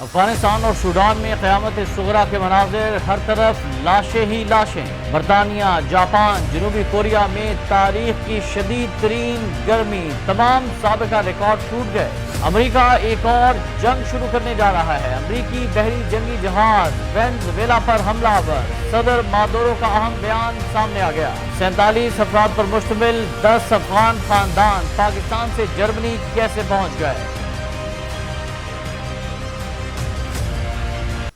افغانستان اور سوڈان میں قیامت صغریٰ کے مناظر، ہر طرف لاشیں ہی لاشیں۔ برطانیہ، جاپان، جنوبی کوریا میں تاریخ کی شدید ترین گرمی، تمام سابقہ ریکارڈ ٹوٹ گئے۔ امریکہ ایک اور جنگ شروع کرنے جا رہا ہے۔ امریکی بحری جنگی جہاز وینزویلا پر حملہ آور، صدر مادورو کا اہم بیان سامنے آ گیا۔ 47 افراد پر مشتمل 10 افغان خاندان پاکستان سے جرمنی کیسے پہنچ گئے؟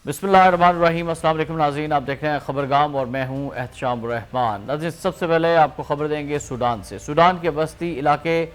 بسم اللہ الرحمن الرحیم۔ السلام علیکم ناظرین، آپ دیکھ رہے ہیں خبرگام اور میں ہوں احتشام الرحمان۔ ناظرین، سب سے پہلے آپ کو خبر دیں گے سوڈان سے۔ سوڈان کے وسطی علاقے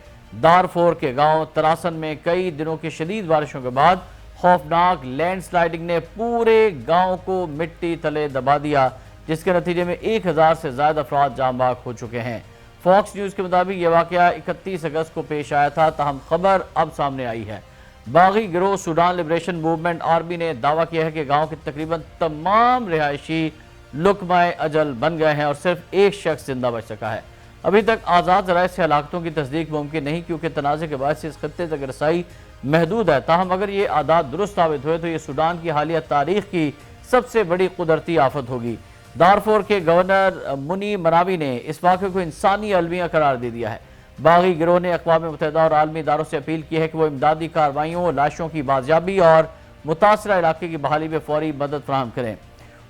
دارفور کے گاؤں تراسن میں کئی دنوں کی شدید بارشوں کے بعد خوفناک لینڈ سلائیڈنگ نے پورے گاؤں کو مٹی تلے دبا دیا، جس کے نتیجے میں 1000 سے زائد افراد جاں بحق ہو چکے ہیں۔ فاکس نیوز کے مطابق یہ واقعہ 31 اگست کو پیش آیا تھا، تاہم خبر اب سامنے آئی ہے۔ باغی گروہ سوڈان لبریشن موومنٹ آرمی نے دعویٰ کیا ہے کہ گاؤں کے تقریباً تمام رہائشی لقمہ اجل بن گئے ہیں اور صرف ایک شخص زندہ بچ سکا ہے۔ ابھی تک آزاد ذرائع سے ہلاکتوں کی تصدیق ممکن نہیں، کیونکہ تنازع کے باعث اس خطے تک رسائی محدود ہے۔ تاہم اگر یہ اعداد درست ثابت ہوئے تو یہ سوڈان کی حالیہ تاریخ کی سب سے بڑی قدرتی آفت ہوگی۔ دارفور کے گورنر منی مناوی نے اس واقعے کو انسانی المیہ قرار دے دیا ہے۔ باغی گروہ نے اقوام متحدہ اور عالمی اداروں سے اپیل کی ہے کہ وہ امدادی کارروائیوں، لاشوں کی بازیابی اور متاثرہ علاقے کی بحالی میں فوری مدد فراہم کریں۔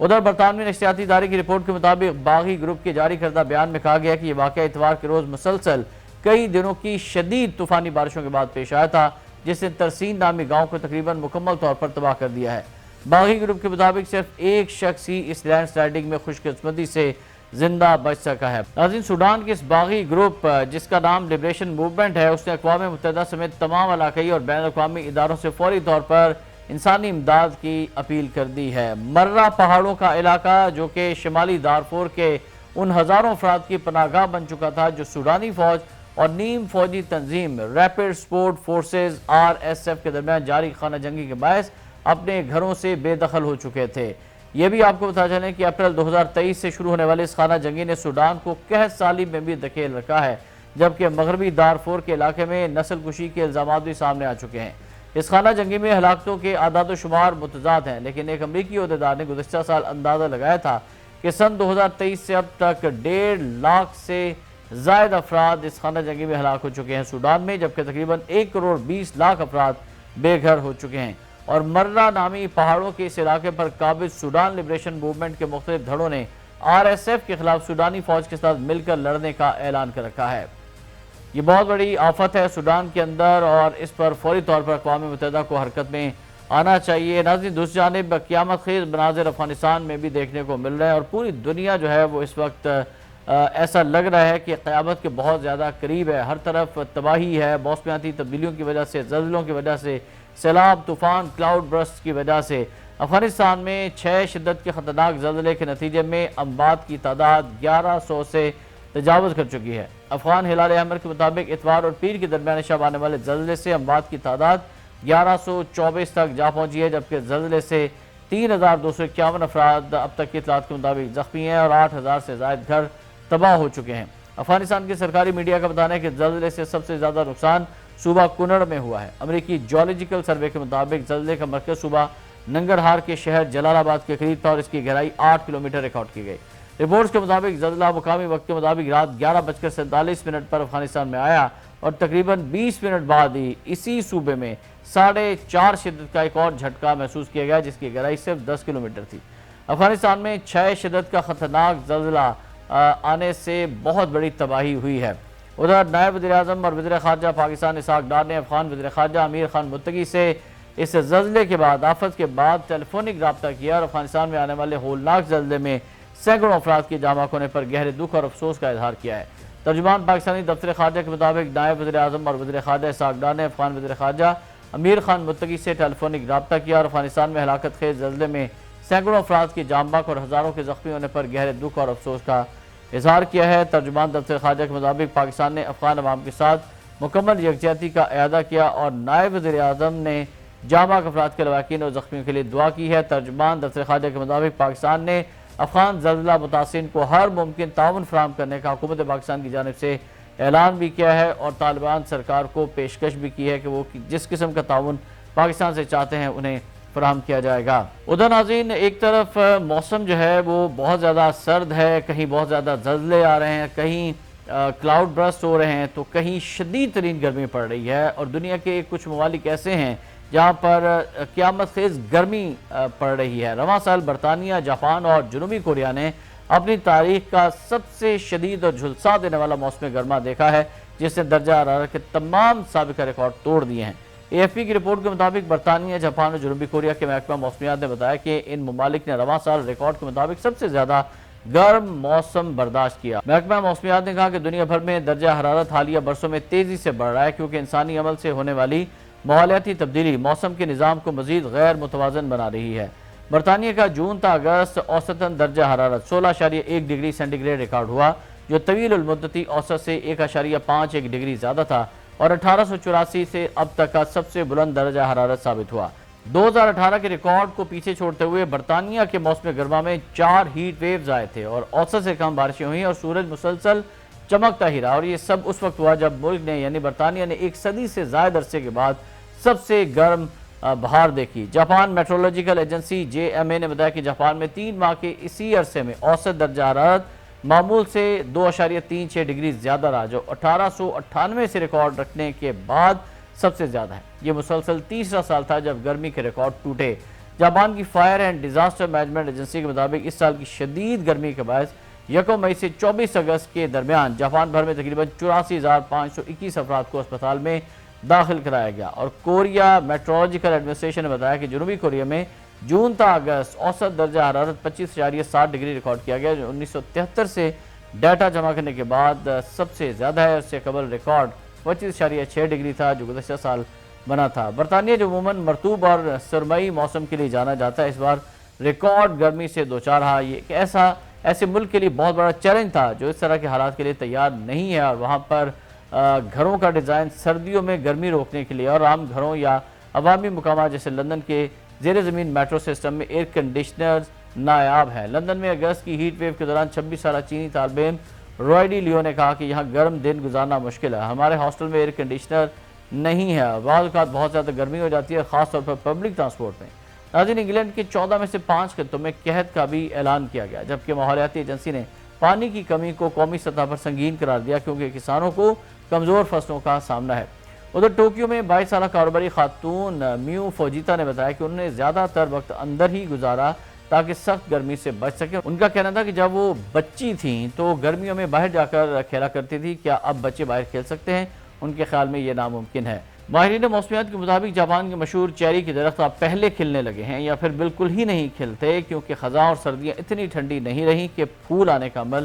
ادھر برطانوی نشریاتی ادارے کی رپورٹ کے مطابق باغی گروپ کے جاری کردہ بیان میں کہا گیا کہ یہ واقعہ اتوار کے روز مسلسل کئی دنوں کی شدید طوفانی بارشوں کے بعد پیش آیا تھا، جس نے ترسین نامی گاؤں کو تقریباً مکمل طور پر تباہ کر دیا ہے۔ باغی گروپ کے مطابق صرف ایک شخص ہی اس لینڈ سلائیڈنگ میں خوش قسمتی سے زندہ بچ سکا ہے۔ ناظرین، سوڈان کے اس باغی گروپ جس کا نام لبریشن موومنٹ ہے، اس نے اقوام متحدہ سمیت تمام علاقائی اور بین الاقوامی اداروں سے فوری طور پر انسانی امداد کی اپیل کر دی ہے۔ مرہ پہاڑوں کا علاقہ جو کہ شمالی دارفور کے ان ہزاروں افراد کی پناہ گاہ بن چکا تھا جو سوڈانی فوج اور نیم فوجی تنظیم ریپڈ سپورٹ فورسز RSF کے درمیان جاری خانہ جنگی کے باعث اپنے گھروں سے بے دخل ہو چکے تھے۔ یہ بھی آپ کو بتا چلیں کہ اپریل 2023 سے شروع ہونے والے اس خانہ جنگی نے سوڈان کو قحط سالی میں بھی دھکیل رکھا ہے، جبکہ مغربی دارفور کے علاقے میں نسل کشی کے الزامات بھی سامنے آ چکے ہیں۔ اس خانہ جنگی میں ہلاکتوں کے اعداد و شمار متضاد ہیں، لیکن ایک امریکی عہدیدار نے گزشتہ سال اندازہ لگایا تھا کہ سن 2023 سے اب تک 1.5 لاکھ سے زائد افراد اس خانہ جنگی میں ہلاک ہو چکے ہیں سوڈان میں، جبکہ تقریباً 1 کروڑ 20 لاکھ افراد بے گھر ہو چکے ہیں۔ اور مرہ نامی پہاڑوں کے اس علاقے پر قابض سوڈان لبریشن موومنٹ کے مختلف دھڑوں نے RSF کے خلاف سوڈانی فوج کے ساتھ مل کر لڑنے کا اعلان کر رکھا ہے۔ یہ بہت بڑی آفت ہے سوڈان کے اندر اور اس پر فوری طور پر اقوام متحدہ کو حرکت میں آنا چاہیے۔ ناظرین، دوسری جانب قیامت خیز مناظر افغانستان میں بھی دیکھنے کو مل رہے ہیں اور پوری دنیا جو ہے وہ اس وقت ایسا لگ رہا ہے کہ قیامت کے بہت زیادہ قریب ہے۔ ہر طرف تباہی ہے، موسمیاتی تبدیلیوں کی وجہ سے، زلزلوں کی وجہ سے، سیلاب، طوفان، کلاؤڈ برسٹ کی وجہ سے۔ افغانستان میں 6 شدت کے خطرناک زلزلے کے نتیجے میں اموات کی تعداد 1100 سے تجاوز کر چکی ہے۔ افغان ہلال احمر کے مطابق اتوار اور پیر کے درمیان شب آنے والے زلزلے سے اموات کی تعداد 1124 تک جا پہنچی ہے، جبکہ زلزلے سے 3251 افراد اب تک کی اطلاعات کے مطابق زخمی ہیں اور 8000 سے زائد گھر تباہ ہو چکے ہیں۔ افغانستان کے سرکاری میڈیا کا بتانا ہے کہ زلزلے سے سب سے زیادہ نقصان صوبہ کنڑ میں ہوا ہے۔ امریکی جیولوجیکل سروے کے مطابق زلزلے کا مرکز صوبہ ننگرہار کے شہر جلال آباد کے قریب تھا اور اس کی گہرائی 8 کلومیٹر ریکارڈ کی گئی۔ رپورٹس کے مطابق زلزلہ مقامی وقت کے مطابق رات 11:47 پر افغانستان میں آیا اور تقریباً 20 منٹ بعد ہی اسی صوبے میں 4.5 شدت کا ایک اور جھٹکا محسوس کیا گیا، جس کی گہرائی صرف 10 کلومیٹر تھی۔ افغانستان میں 6 شدت کا خطرناک زلزلہ آنے سے بہت بڑی تباہی ہوئی ہے۔ ادھر نائب وزیر اعظم اور وزیر خارجہ پاکستان اسحاق ڈار نے افغان وزیر خارجہ امیر خان متقی سے اس زلزلے کے بعد آفت کے بعد ٹیلی فونک رابطہ کیا اور افغانستان میں آنے والے ہولناک زلزلے میں سینکڑوں افراد کی جاں بحق ہونے پر گہرے دکھ اور افسوس کا اظہار کیا ہے۔ ترجمان پاکستانی دفتر خارجہ کے مطابق نائب وزیر اعظم اور وزیر خارجہ اسحاق ڈار نے افغان وزیر خارجہ امیر خان متقی سے ٹیلی فونک رابطہ کیا اور افغانستان میں ہلاکت خیز زلزلے میں سینکڑوں افراد کی جاں بحق اور ہزاروں کے زخمی ہونے پر گہرے دکھ اور افسوس کا اظہار کیا ہے۔ ترجمان دفتر خارجہ کے مطابق پاکستان نے افغان عوام کے ساتھ مکمل یکجہتی کا اعادہ کیا اور نائب وزیر اعظم نے جاں بحق افراد کے لواحقین اور زخمیوں کے لیے دعا کی ہے۔ ترجمان دفتر خارجہ کے مطابق پاکستان نے افغان زلزلہ متاثرین کو ہر ممکن تعاون فراہم کرنے کا حکومت پاکستان کی جانب سے اعلان بھی کیا ہے اور طالبان سرکار کو پیشکش بھی کی ہے کہ وہ جس قسم کا تعاون پاکستان سے چاہتے ہیں انہیں فراہم کیا جائے گا۔ ادھر ناظرین، ایک طرف موسم جو ہے وہ بہت زیادہ سرد ہے، کہیں بہت زیادہ زلزلے آ رہے ہیں، کہیں کلاؤڈ برسٹ ہو رہے ہیں، تو کہیں شدید ترین گرمی پڑ رہی ہے، اور دنیا کے کچھ ممالک ایسے ہیں جہاں پر قیامت خیز گرمی پڑ رہی ہے۔ رواں سال برطانیہ، جاپان اور جنوبی کوریا نے اپنی تاریخ کا سب سے شدید اور جھلسا دینے والا موسم گرما دیکھا ہے، جس نے درجہ حرارت کے تمام سابقہ ریکارڈ توڑ دیے ہیں۔ اے ایف پی کی رپورٹ کے مطابق برطانیہ، جاپان اور جنوبی کوریا کے محکمہ موسمیات نے بتایا کہ ان ممالک نے رواں سال ریکارڈ کے مطابق سب سے زیادہ گرم موسم برداشت کیا۔ محکمہ موسمیات نے کہا کہ دنیا بھر میں درجہ حرارت حالیہ برسوں میں تیزی سے بڑھ رہا ہے، کیونکہ انسانی عمل سے ہونے والی ماحولیاتی تبدیلی موسم کے نظام کو مزید غیر متوازن بنا رہی ہے۔ برطانیہ کا جون تا اگست اوسطاً درجہ حرارت 16.1 ڈگری سینٹی گریڈ ریکارڈ ہوا، جو طویل المدتی اوسط سے 1.51 ڈگری زیادہ تھا، اور 1884 سے اب تک کا سب سے بلند درجہ حرارت ثابت ہوا۔ 2018 کے ریکارڈ کو پیچھے چھوڑتے ہوئے برطانیہ کے موسم گرما میں 4 ہیٹ ویوز آئے تھے، اور اوسط سے کم بارشیں ہوئیں، اور سورج مسلسل چمکتا ہی رہا، اور یہ سب اس وقت ہوا جب ملک نے یعنی برطانیہ نے ایک صدی سے زائد عرصے کے بعد سب سے گرم بہار دیکھی۔ جاپان میٹرولوجیکل ایجنسی JMA نے بتایا کہ جاپان میں 3 ماہ کے اسی عرصے میں اوسط درجہ حرارت معمول سے 2.36 ڈگری زیادہ رہا، جو 1898 سے ریکارڈ رکھنے کے بعد سب سے زیادہ ہے۔ یہ مسلسل تیسرا سال تھا جب گرمی کے ریکارڈ ٹوٹے۔ جاپان کی fire and disaster management agency کے مطابق اس سال کی شدید گرمی کے باعث 1 مئی سے 24 اگست کے درمیان جاپان بھر میں تقریباً 84,521 افراد کو اسپتال میں داخل کرایا گیا، اور کوریا میٹرولوجیکل ایڈمنسٹریشن نے بتایا کہ جنوبی کوریا میں جون تا اگست اوسط درجہ حرارت 25.7 ڈگری ریکارڈ کیا گیا، جو 1973 سے ڈیٹا جمع کرنے کے بعد سب سے زیادہ ہے۔ اس سے قبل ریکارڈ 25.6 ڈگری تھا، جو گزشتہ سال بنا تھا۔ برطانیہ جو عموماً مرطوب اور سرمئی موسم کے لیے جانا جاتا ہے، اس بار ریکارڈ گرمی سے دوچار رہا۔ یہ ایک ایسے ملک کے لیے بہت بڑا چیلنج تھا جو اس طرح کے حالات کے لیے تیار نہیں ہے، اور وہاں پر گھروں کا ڈیزائن سردیوں میں گرمی روکنے کے لیے اور عام گھروں یا عوامی مقامات جیسے لندن کے زیر زمین میٹرو سسٹم میں ایئر کنڈیشنرز نایاب ہیں۔ لندن میں اگست کی ہیٹ ویو کے دوران 26 سالہ چینی طالب علم روائڈی لیو نے کہا کہ یہاں گرم دن گزارنا مشکل ہے، ہمارے ہاسٹل میں ایئر کنڈیشنر نہیں ہے، بعض اوقات بہت زیادہ گرمی ہو جاتی ہے، خاص طور پر پبلک ٹرانسپورٹ میں۔ ناظرین، انگلینڈ کے 14 میں سے 5 خطوں میں قحط کا بھی اعلان کیا گیا، جبکہ ماحولیاتی ایجنسی نے پانی کی کمی کو قومی سطح پر سنگین قرار دیا، کیونکہ کسانوں کو کمزور فصلوں کا سامنا ہے۔ ادھر ٹوکیو میں 22 سالہ کاروباری خاتون میو فوجیتا نے بتایا کہ انہوں نے زیادہ تر وقت اندر ہی گزارا تاکہ سخت گرمی سے بچ سکیں۔ ان کا کہنا تھا کہ جب وہ بچی تھیں تو گرمیوں میں باہر جا کر کھیلا کرتی تھی، کیا اب بچے باہر کھیل سکتے ہیں؟ ان کے خیال میں یہ ناممکن ہے۔ ماہرین موسمیات کے مطابق جاپان کے مشہور چیری کے درخت اب پہلے کھلنے لگے ہیں یا پھر بالکل ہی نہیں کھلتے، کیونکہ خزاں اور سردیاں اتنی ٹھنڈی نہیں رہیں کہ پھول آنے کا عمل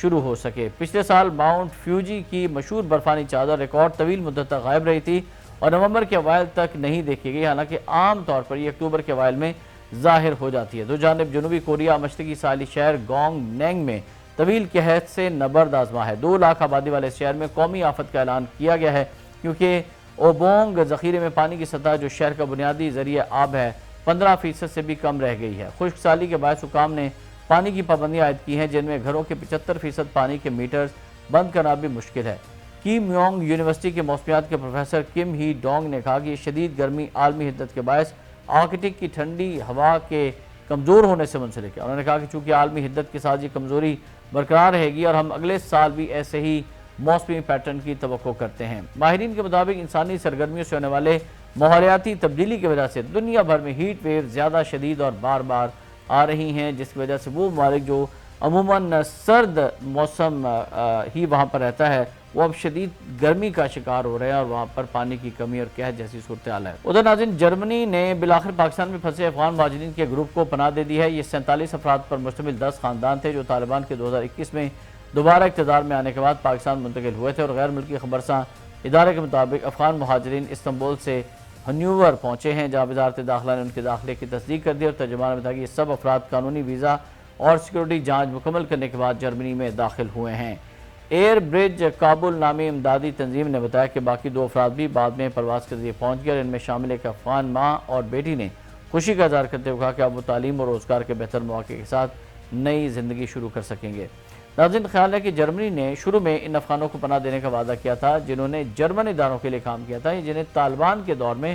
شروع ہو سکے۔ پچھلے سال ماؤنٹ فیوجی کی مشہور برفانی چادر ریکارڈ طویل مدت تک غائب رہی تھی اور نومبر کے اوائل تک نہیں دیکھی گئی، حالانکہ عام طور پر یہ اکتوبر کے اوائل میں ظاہر ہو جاتی ہے۔ دو جانب جنوبی کوریا مشرقی ساحلی شہر گونگ نینگ میں طویل قحط سے نبرد آزما ہے۔ 2 لاکھ آبادی والے اس شہر میں قومی آفت کا اعلان کیا گیا ہے، کیونکہ اوبونگ ذخیرے میں پانی کی سطح جو شہر کا بنیادی ذریعہ آب ہے 15% سے بھی کم رہ گئی ہے۔ خشک سالی کے باعث حکام نے پانی کی پابندیاں عائد کی ہیں، جن میں گھروں کے 75% پانی کے میٹرز بند کرنا بھی مشکل ہے۔ کیم یونگ یونیورسٹی کے موسمیات کے پروفیسر کم ہی ڈونگ نے کہا کہ یہ شدید گرمی عالمی حدت کے باعث آرکٹک کی ٹھنڈی ہوا کے کمزور ہونے سے منسلک ہے۔ انہوں نے کہا کہ چونکہ عالمی حدت کے ساتھ یہ کمزوری برقرار رہے گی اور ہم اگلے سال بھی ایسے ہی موسمی پیٹرن کی توقع کرتے ہیں۔ ماہرین کے مطابق انسانی سرگرمیوں سے ہونے والے ماحولیاتی تبدیلی کی وجہ سے دنیا بھر میں ہیٹ ویو زیادہ شدید اور بار بار آ رہی ہیں، جس کی وجہ سے وہ ممالک جو عموماً سرد موسم ہی وہاں پر رہتا ہے، وہ اب شدید گرمی کا شکار ہو رہے ہیں اور وہاں پر پانی کی کمی اور قحط جیسی صورتحال ہے۔ ادھر ناظرین، جرمنی نے بالآخر پاکستان میں پھنسے افغان مہاجرین کے گروپ کو پناہ دے دی ہے۔ یہ 47 افراد پر مشتمل 10 خاندان تھے جو طالبان کے 2021 میں دوبارہ اقتدار میں آنے کے بعد پاکستان منتقل ہوئے تھے، اور غیر ملکی خبرساں ادارے کے مطابق افغان مہاجرین استنبول سے ہنیوور پہنچے ہیں، جہاں وزارت داخلہ نے ان کے داخلے کی تصدیق کر دی، اور ترجمان نے بتایا کہ یہ سب افراد قانونی ویزا اور سیکورٹی جانچ مکمل کرنے کے بعد جرمنی میں داخل ہوئے ہیں۔ ایئر برج کابل نامی امدادی تنظیم نے بتایا کہ باقی 2 افراد بھی بعد میں پرواز کے ذریعے پہنچ گئے، اور ان میں شامل ایک افغان ماں اور بیٹی نے خوشی کا اظہار کرتے ہوئے کہا کہ اب وہ تعلیم اور روزگار کے بہتر مواقع کے ساتھ نئی زندگی شروع کر سکیں گے۔ ناظرین، خیال ہے کہ جرمنی نے شروع میں ان افغانوں کو پناہ دینے کا وعدہ کیا تھا جنہوں نے جرمن اداروں کے لیے کام کیا تھا، جنہیں طالبان کے دور میں